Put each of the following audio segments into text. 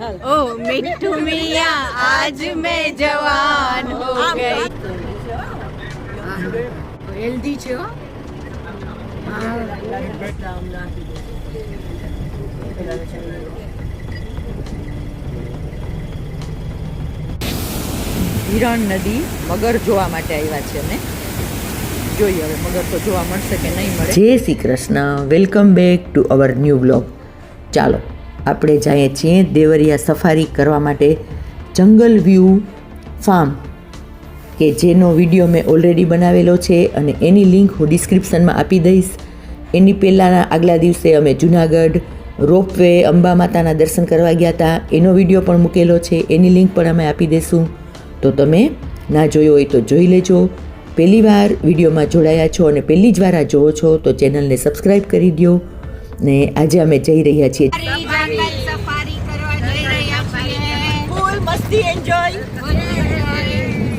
ओ मिट्टू मियाँ आज मैं जवान हो गई। हेल्दी छो। હિરણ નદી મગર જોવા માટે આવ્યા છે અમે. જોઈએ હવે મગર તો જોવા મળશે કે નહીં મળે. જય Shri Krishna, welcome back to our new blog. ચાલો આપણે જઈએ છીએ દેવરિયા સફારી કરવા માટે જંગલ વ્યૂ ફાર્મ, કે જેનો વિડીયો મેં ઓલરેડી બનાવેલો છે અને એની લિંક હું ડિસ્ક્રિપ્શનમાં આપી દઈશ. એની પહેલાંના આગલા દિવસે અમે જુનાગઢ રોપવે અંબા માતાના દર્શન કરવા ગયા હતા, એનો વિડીયો પણ મૂકેલો છે, એની લિંક પણ અમે આપી દઈશું. તો તમે ના જોયો હોય તો જોઈ લેજો. પહેલી વાર વિડીયોમાં જોડાયા છો અને પહેલી જ વાર આ જોવો છો તો ચેનલને સબસ્ક્રાઈબ કરી દો. ને આજે અમે જઈ રહ્યા છીએ સફારી કરવા જઈ રહ્યા છીએ. ફૂલ મસ્તી એન્જોય.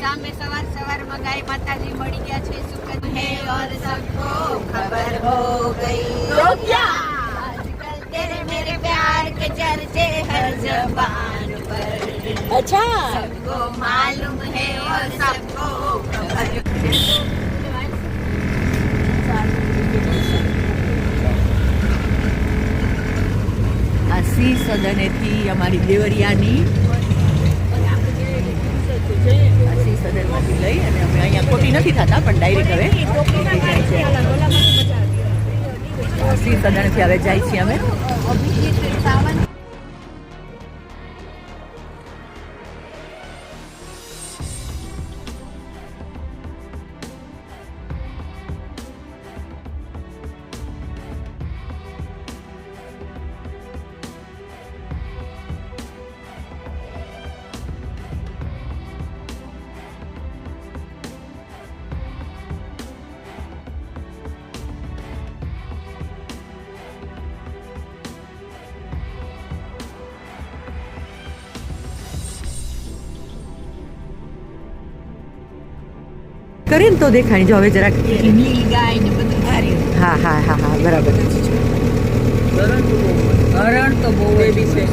સામે સવારમાં ગાય માતાજી મળી ગયા છે. સુખદ હે ઓર સબકો ખબર હો ગઈ. आजकल तेरे मेरे प्यार के चर्चे हर ज़बान पर. अच्छा सबको मालूम है और सबको खबर. આ સી સદનેથી અમારી દેવરિયાની સી સદનમાંથી લઈ અને અમે અહીંયા ખોટી નથી થતા પણ ડાયરેક્ટ હવે સી સદનથી હવે જાય છીએ અમે. કરીને તો દેખાણી જો હવે જરાક નીલ ગાય ને બધું ભારી. હા હા હા હા બરાબર. હરણ તો બહુ બી છે.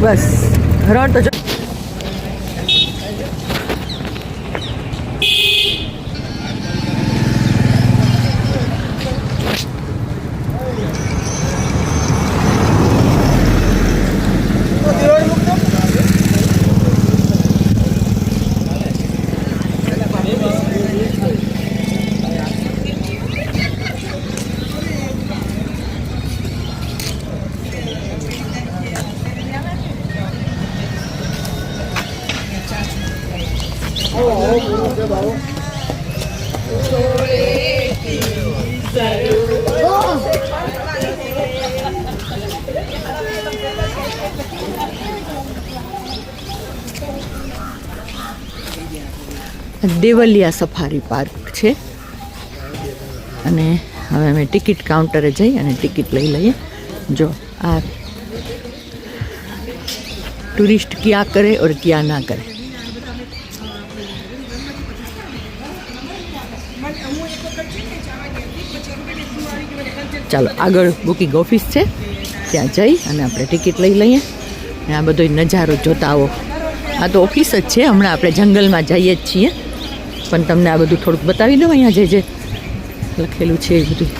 બસ હરણ તો દેવલિયા સફારી પાર્ક છે અને હવે અમે ટિકિટ કાઉન્ટરે જઈ અને ટિકિટ લઈ લઈએ. જો આ ટુરિસ્ટ ક્યાં કરે ઓર ક્યાં ના કરે. ચાલો આગળ બુકિંગ ઓફિસ છે ત્યાં જઈ અને આપણે ટિકિટ લઈ લઈએ. આ બધો નજારો જોતા આવો. આ તો ઓફિસ જ છે, હમણાં આપણે જંગલમાં જઈએ જ છીએ પણ તમને આ બધું થોડુંક બતાવી દઉં. અહીંયા જે લખેલું છે એ બધું.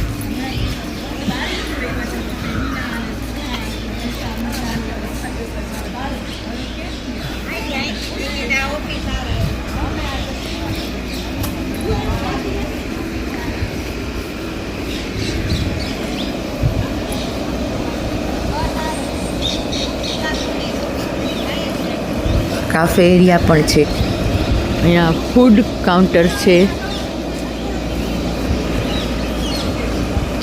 કાફે એરિયા પણ છે. અહીંયા ફૂડ કાઉન્ટર છે.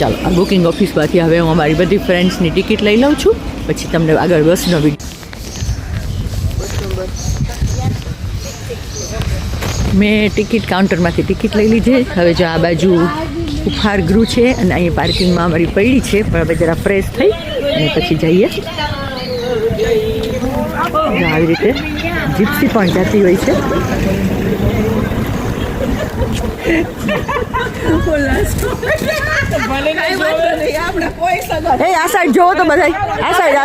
ચાલો આ બુકિંગ ઓફિસમાંથી હવે હું અમારી બધી ફ્રેન્ડ્સની ટિકિટ લઈ લઉં છું, પછી તમને આગળ બસનો વિડીયો. મેં ટિકિટ કાઉન્ટરમાંથી ટિકિટ લઈ લીધી. હવે જો આ બાજુ ઉપહાર ગૃહ છે અને અહીંયા પાર્કિંગમાં અમારી પડી છે, પણ હવે જરા ફ્રેશ થઈ અને પછી જઈએ. આવી રીતે જીપ્સી પણ જતી હોય છે. એ આ સાઈડ જોવો તો બધા આ સાઈડ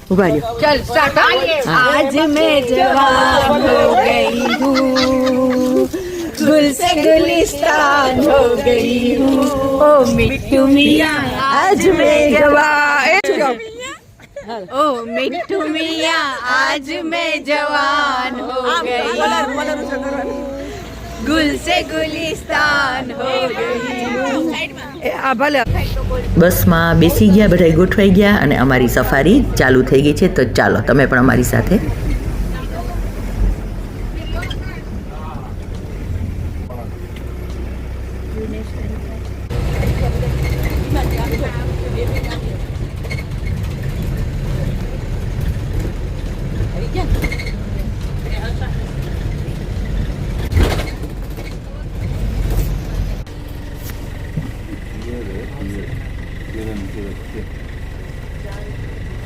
ઉભા રહ્યો चल स्टार्ट आज मैं जवान हो गई हूँ गुल से गुलिस्तान हो गई हूँ ओ मिट्टू मियाँ आज मैं जवान ओ मिट्टू मियाँ आज मैं जवान हो गई गुल से गुलिस्तान हो गई આ ભલે બસમાં બેસી ગયા બધા ગોઠવાઈ ગયા અને અમારી સફારી ચાલુ થઈ ગઈ છે તો ચાલો તમે પણ અમારી સાથે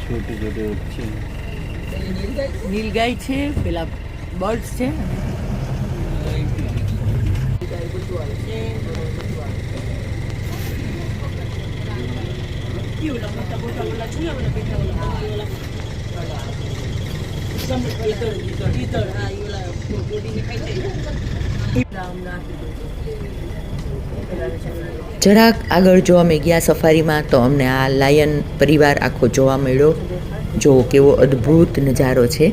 छोटे छोटे बच्चे નીલગાય છે પેલા બર્ડ્સ છે જરાક આગળ જો અમે ગયા સફારીમાં તો અમને આ લાયન પરિવાર આખો જોવા મળ્યો જો કેવો અદ્ભુત નજારો છે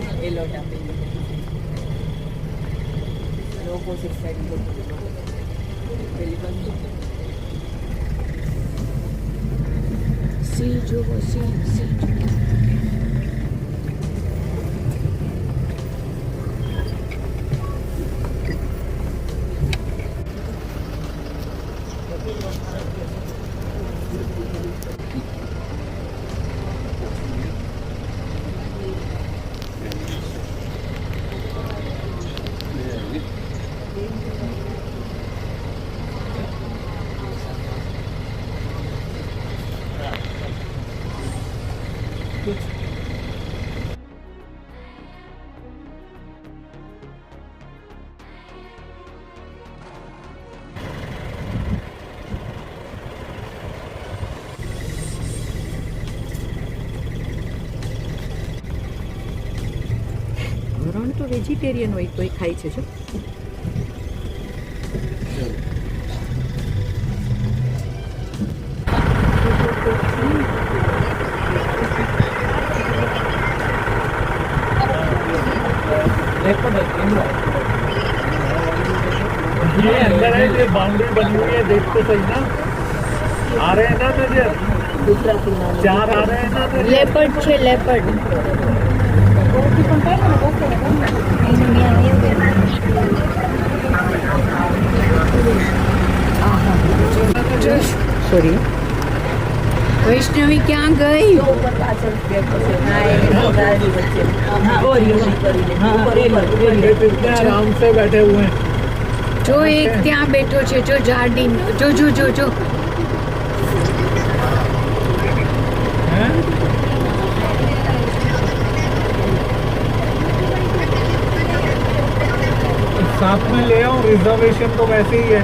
રણ તો વેજીટેરિયન હોય તોય ખાય છે જો ये अंदर है ये बाउंड्री बनी हुई है देख तो सही ना आ रहे हैं ना नजर चार आ रहे हैं ना नजर લેપર્ડ છે લેપર્ડ સોરી વૈષ્ણવી ક્યાં ગઈ कितने आराम से बैठे हुए हैं જો એક ત્યાં બેઠો છે જો જાર્ડિન જો જો જો જો हैं? साथ में ले आओ रिजर्वेशन तो वैसे ही है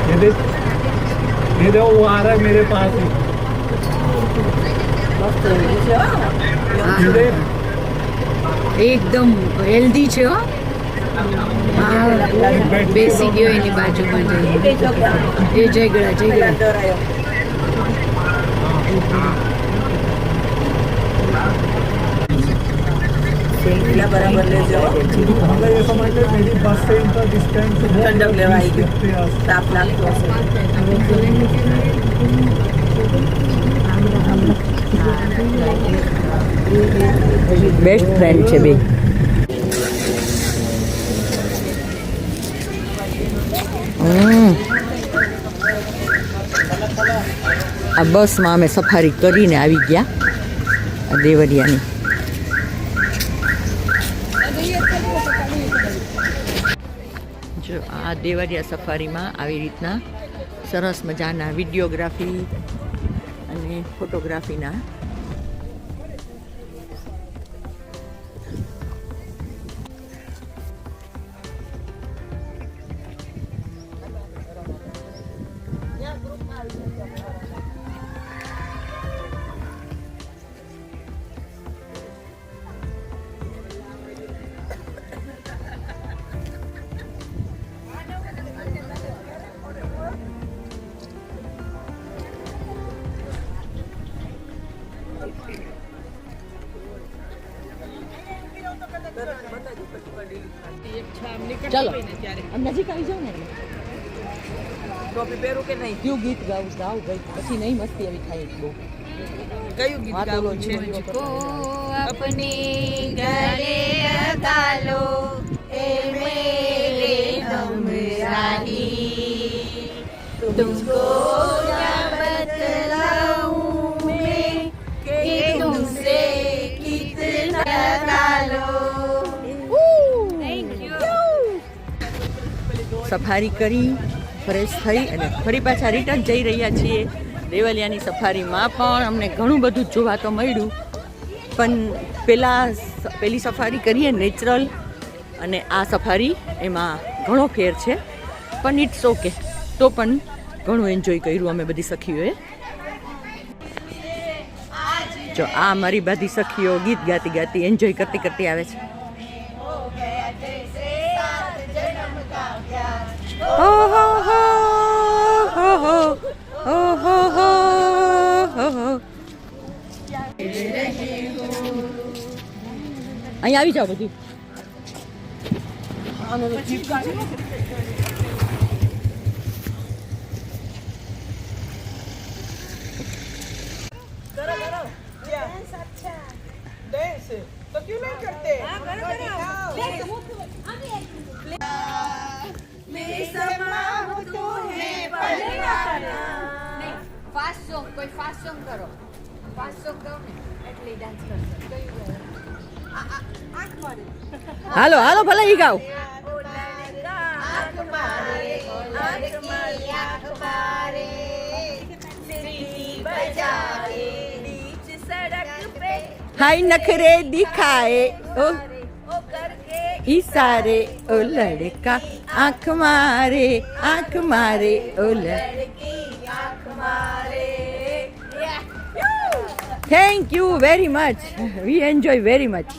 ये देख ये देखो वो आ रहा है मेरे पास ही ये देख એકદમ હેલ્ધી છે હો હા બેસી ગયો એની બાજુમાં જઈ એ જય ગળા બરાબર લેજો मतलब ये समझ ले मेरी बस से इनका डिस्टेंस ठंडक लेवाई ताप लागतो બેસ્ટ ફ્રેન્ડ છે બે આ બસમાં અમે સફારી કરીને આવી ગયા દેવરિયાની જો આ દેવરિયા સફારીમાં આવી રીતના સરસ મજાના વિડીયોગ્રાફી અને ફોટોગ્રાફીના ચાલો આમ નજીક આવી જાવ ને ટોપી પહેરું કે નહીં? કયું ગીત ગાવ ભાઈ પછી નહીં મસ્તી આવી થાય બહુ કયું ગીત ગાવું છે? को अपने गले लगा लो ए मेरे हमराही तुमको क्या बतलाऊं मैं कि तुमसे कितना लगा लो। Thank you. સફારી કરી ફ્રેશ થઈ અને ફરી પાછા રિટર્ન જઈ રહ્યા છીએ દેવલિયાની સફારીમાં પણ અમને ઘણું બધું જોવા તો મળ્યું પણ પેલી સફારી કરીએ નેચરલ અને આ સફારી એમાં ઘણો ફેર છે પણ ઇટ્સ ઓકે તો પણ ઘણું એન્જોય કર્યું અમે બધી સખીઓએ જો આ મારી બધી સખીઓ ગીત ગાતી ગાતી એન્જોય કરતી કરતી આવે છે હો હો હો હો હો હો હો હો હો હો અહીં આવી જાઓ બધી तो क्यों नहीं करते? फास्ट सॉन्ग कोई फास्ट सॉन्ग करो फास्ट सॉन्ग करो ने એટલે ડાન્સ કરશે કયું હાલો હાલો ભલે ઈ ગાઓ आँख मारे आँख मारे सीटी बजा के बीच सड़क पे हाय नखरे दिखाए ओ ओ करके इशारे ओ लड़का आंख मारे ओ लड़की आँख मारे thank you very much we enjoy very much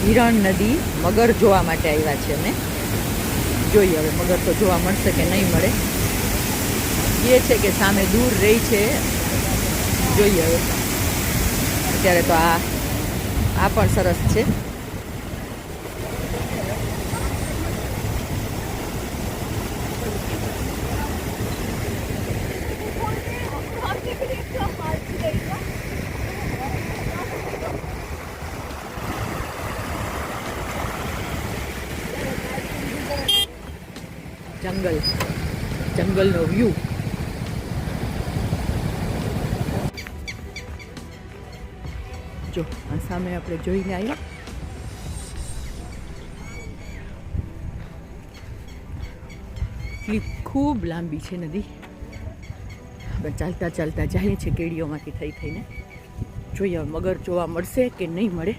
હિરણ નદી મગર જોવા માટે આવ્યા છે અમે જોઈએ હવે મગર તો જોવા મળશે કે નહીં મળે એ છે કે સામે દૂર રહી છે જોઈએ હવે અત્યારે તો આ પણ સરસ છે જંગલનો વ્યૂ જો આ સામે આપણે જોઈને આવ્યા એટલી ખૂબ લાંબી છે નદી આપણે ચાલતા ચાલતા જઈએ છીએ કેડીઓમાંથી થઈને જોઈએ મગર જોવા મળશે કે નહીં મળે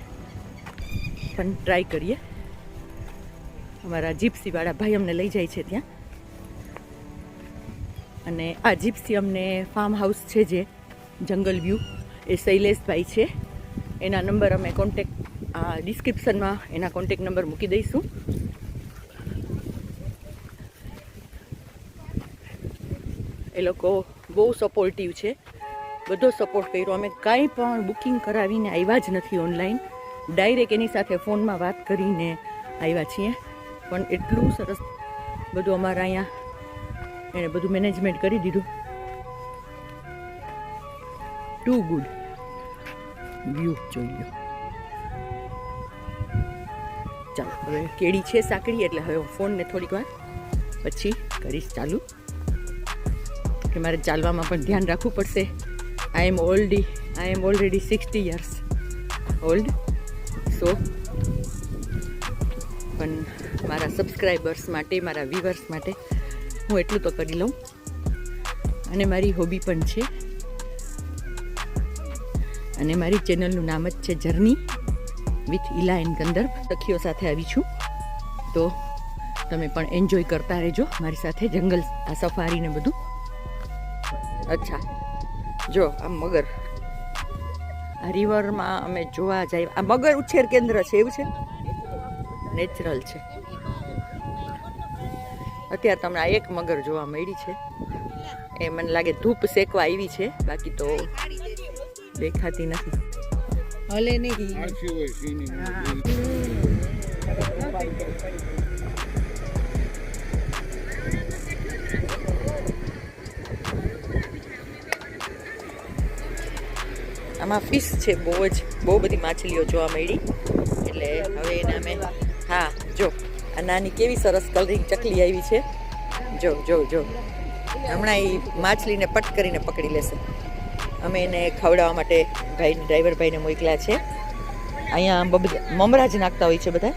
પણ ટ્રાય કરીએ અમારા જીપ્સીવાળા ભાઈ અમને લઈ જાય છે ત્યાં અને આ જીપ્સી અમને ફાર્મ હાઉસ છે જે જંગલ વ્યૂ એ શૈલેષભાઈ છે એના નંબર અમે કોન્ટેક ડિસ્ક્રિપ્શનમાં એના કોન્ટેક નંબર મૂકી દઈશું એ લોકો બહુ સપોર્ટિવ છે બધો સપોર્ટ કર્યો અમે કાંઈ પણ બુકિંગ કરાવીને આવ્યા જ નથી ઓનલાઈન ડાયરેક્ટ એની સાથે ફોનમાં વાત કરીને આવ્યા છીએ પણ એટલું સરસ બધું અમારા અહીંયા એણે બધું મેનેજમેન્ટ કરી દીધું ટુ ગુડ વ્યૂ જોઈ લો. ચાલો હવે કેડી છે સાંકડી, એટલે હવે હું ફોનને થોડીક વાર પછી કરીશ ચાલુ, કે મારે ચાલવામાં પણ ધ્યાન રાખવું પડશે. આઈ એમ ઓલરેડી 60 years ઓલ્ડ. સો પણ મારા સબસ્ક્રાઈબર્સ માટે, મારા વ્યુઅર્સ માટે હું એટલું તો કરી લઉં. અને મારી હોબી પણ છે, અને મારી ચેનલનું નામ જ છે જર્ની વિથ ઇલા એન્ડ ગંધર્વ. સખીઓ સાથે આવી છું, તો તમે પણ એન્જોય કરતા રહેજો મારી સાથે જંગલ આ સફારી ને બધું. અચ્છા જો આ મગર, આ રિવરમાં અમે જોવા જાય. આ મગર ઉછેર કેન્દ્ર છે, એવું છે? નેચરલ છે. અત્યારે તમને આ એક મગર જોવા મળી છે, એ મને લાગે ધૂપ સેકવા આવી છે, બાકી તો દેખાતી નથી. હલે નહીં. આમાં ફિશ છે, બહુ બધી માછલીઓ જોવા મળી. એટલે હવે એને અમે, હા જો આ નાની કેવી સરસ કલરિંગ ચકલી આવી છે. જો જો જો હમણાં એ માછલીને પટ કરીને પકડી લેશે. અમે એને ખવડાવવા માટે ડ્રાઈવર ભાઈને મોકલ્યા છે. અહીંયા મમરા જ નાખતા હોય છે બધા.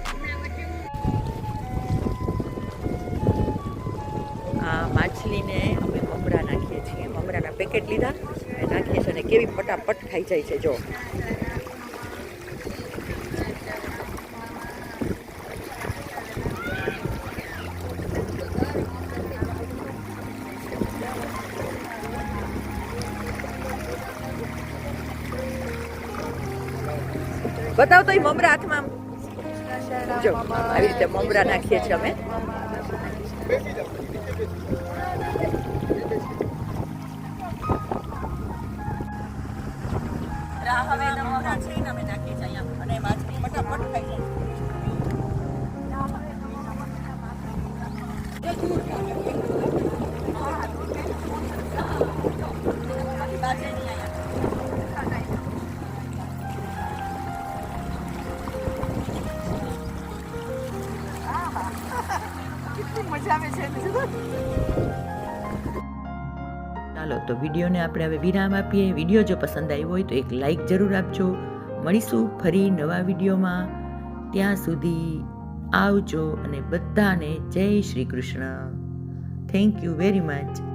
આ માછલીને અમે મમરા નાખીએ છીએ, મમરાના પેકેટ લીધા નાખીએ છીએ, અને કેવી ફટાફટ ખાઈ જાય છે. જો બતાવ તો એ મમરા હાથમાં. જો આવી રીતે મમરા નાખીએ છીએ અમે. હવે મમરા છે ને અમે નાખીએ છીએ અહીંયા, અને માછલી ફટાફટ ખાઈ જાય. ચાલો તો વિડીયોને આપણે હવે વિરામ આપીએ. વિડીયો જો પસંદ આવ્યો હોય તો એક લાઈક જરૂર આપજો. મળીશું ફરી નવા વિડીયોમાં. ત્યાં સુધી આવજો, અને બધાને જય Shri Krishna. Thank you very much.